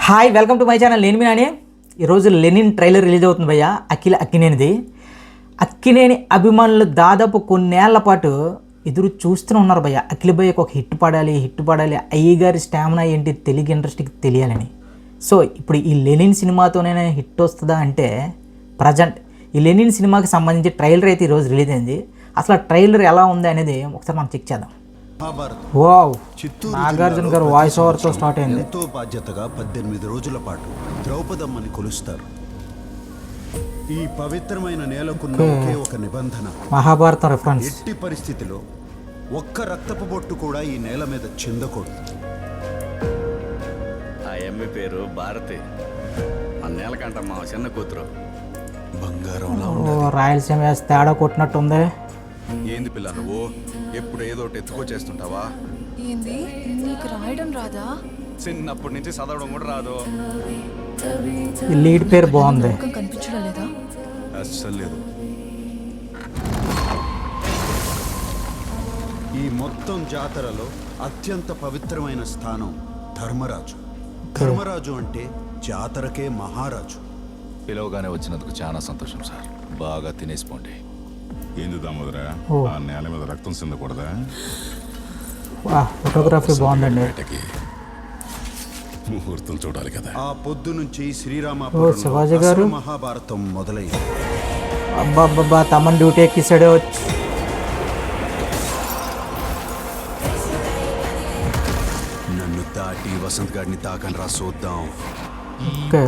Hi, welcome to my channel. నేను మీ నాని. ఈరోజు Lenin trailer release అవుతుంది భయ్య. అక్కినేనిది. అక్కినేని అభిమానులు దాదాపు కొన్నేళ్ల పాటు ఎదురు చూస్తూనే ఉన్నారు భయ్య. అఖిల్ భయ్యకు ఒక హిట్ పడాలి, అయ్యగారి స్టామినా ఏంటి తెలుగు ఇండస్ట్రీకి తెలియాలని. సో ఇప్పుడు ఈ లెనిన్ సినిమాతోనే హిట్ వస్తుందా అంటే ప్రజెంట్ ఈ లెనిన్ సినిమాకి సంబంధించి ట్రైలర్ అయితే ఈరోజు రిలీజ్ అయింది. అసలు ఆ ట్రైలర్ ఎలా ఉంది అనేది ఒకసారి మనం చెక్ చేద్దాం. వావ్, నాగార్జున గారు వాయిస్ ఓవర్తో స్టార్ట్ అయింది. ఎంతో బాధ్యతగా 18 రోజుల పాటు ద్రౌపదమ్మని కొలుస్తారు. ఈ పవిత్రమైన నేలకున్న ఒకే ఒక నిబంధన, మహాభారత రెఫరెన్స్. ఎట్టి పరిస్థితిలో ఒక్క రక్తపు బొట్టు కూడా ఈ నేల మీద చెందకూడదు. ఆ ఎమ్మి పేరు భారతి. మన నేలకంట మా చిన్న కూతురు. బంగారంలో రాయలసీమ వేసి తేడా కొట్టినట్టుంది. ఏంది పిల్ల నువ్వు ఎప్పుడు ఏదో ఎత్తుకొచ్చేస్తుంటావా? ఏంది, నీకు రాయడం రాదా? చిన్నప్పటి నుంచి చదవడం కూడా రాదు. ఈ లీడ్ పేరు బాగుంది. కనిపించడం లేదా? అస్సలు లేదు. ఈ మొత్తం జాతరలో అత్యంత పవిత్రమైన స్థానం ధర్మరాజు. ధర్మరాజు అంటే జాతరకే మహారాజు. పిలవగానే వచ్చినందుకు చాలా సంతోషం సార్. బాగా తినేసిపోండి. ఏంది దామోదరా, ఆ నేల మీద రక్తం చిందకూడదా? ఫోటోగ్రఫీ బాగుందండి. ముహూర్తం చూడాలి కదా. ఆ పొద్దు నుంచి శివాజీ గారు మహాభారతం మొదలైంది. అబ్బాబ్బా, తమన్ డ్యూటీ ఎక్కిసాడు. నన్ను దాటి వసంత్ గారిని తాకని రా చూద్దాం.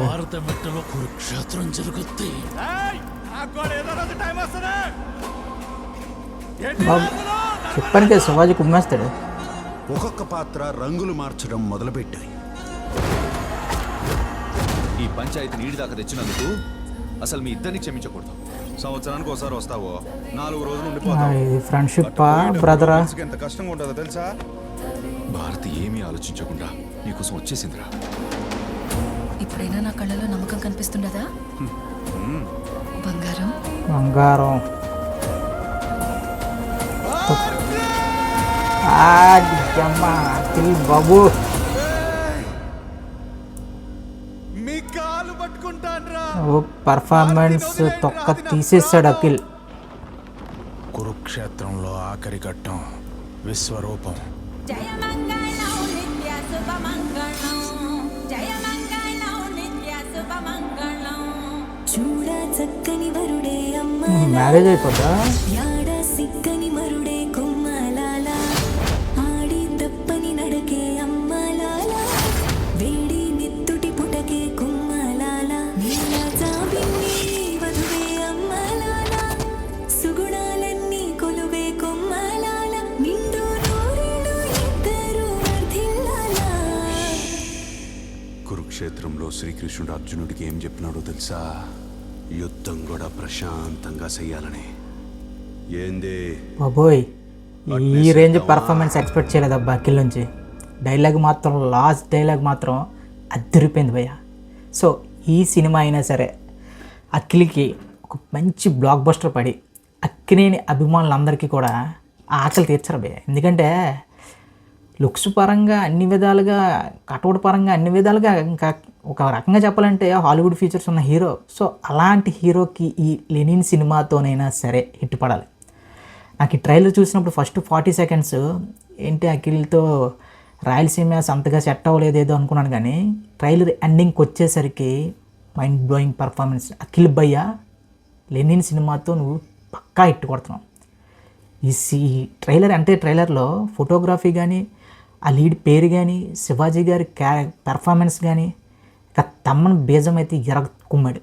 భారత మెట్టలో కురుక్షేత్రం జరుగుద్ది. చెప్పానికి శివాజీ కుమ్మేస్తాడు. ఒక్కొక్క పాత్ర రంగులు మార్చడం మొదలుపెట్టాయి. ఈ పంచాయతీ నీటి దాకా తెచ్చినందుకు అసలు మీ ఇద్దరిని క్షమించకూడదు. సంవత్సరానికి ఒకసారి వస్తావో, 4 రోజులు ఉండిపోతావు. ఫ్రెండ్షిప్ బ్రదరా. ఎంత కష్టంగా ఉంటుందో తెలుసా? భారతి ఏమీ ఆలోచించకుండా నీకోసం వచ్చేసిందిరా. ఇప్పుడైనా నా కళ్ళలో నమ్మకం కనిపిస్తుండదా? బంగారం బాబు, మీ కాలు పట్టుకుంటాన్రా. పర్ఫార్మెన్స్ తొక్క తీసేసాడు అఖిల్. కురుక్షేత్రంలో ఆఖరి ఘట్టం విశ్వరూపం. మ్యారేజ్ అయిపోద్దా? కురుక్షేత్రంలో శ్రీకృష్ణుడు అర్జునుడికి ఏం చెప్పినాడో తెలుసా? యుద్ధం కూడా ప్రశాంతంగా చెయ్యాలని. ఏంది బాబోయ్, ఈ రేంజ్ పర్ఫార్మెన్స్ ఎక్స్పెక్ట్ చేయలేదబ్బా అఖిల్ నుంచి. డైలాగ్ మాత్రం, లాస్ట్ డైలాగ్ మాత్రం అదిరిపోయింది భయ్య. సో ఈ సినిమా అయినా సరే అఖిల్కి ఒక మంచి బ్లాక్ బస్టర్ పడి అక్కినేని అభిమానులందరికీ కూడా ఆకలి తీర్చారు భయ్య. ఎందుకంటే లుక్స్ పరంగా అన్ని విధాలుగా, కటౌట్ పరంగా అన్ని విధాలుగా, ఇంకా ఒక రకంగా చెప్పాలంటే హాలీవుడ్ ఫీచర్స్ ఉన్న హీరో. సో అలాంటి హీరోకి ఈ లెనిన్ సినిమాతోనైనా సరే హిట్ పడాలి. నాకు ఈ ట్రైలర్ చూసినప్పుడు ఫస్ట్ 40 సెకండ్స్ ఏంటి అఖిల్తో రాయలసీమ అంతగా సెట్ అవ్వలేదేదో అనుకున్నాను. కానీ ట్రైలర్ ఎండింగ్కి వచ్చేసరికి మైండ్ బ్లోయింగ్ పర్ఫార్మెన్స్. అఖిల్ భయ్య లెనిన్ సినిమాతో నువ్వు పక్కా హిట్ కొడుతున్నావు. ఈ ట్రైలర్ అంటే ట్రైలర్లో ఫోటోగ్రఫీ కానీ, ఆ లీడ్ పేరు కానీ, శివాజీ గారి పెర్ఫార్మెన్స్ కానీ, ఇక తమ్మన్ బీజం అయితే కుమ్మాడు.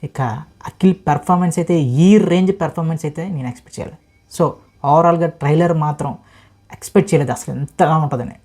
ఇక అఖిల్ పెర్ఫార్మెన్స్ అయితే ఈ రేంజ్ పెర్ఫార్మెన్స్ అయితే నేను ఎక్స్పెక్ట్ చేయలేదు. సో ఓవరాల్గా ట్రైలర్ మాత్రం ఎక్స్పెక్ట్ చేయలేదు అసలు ఎంతగా ఉంటుందని.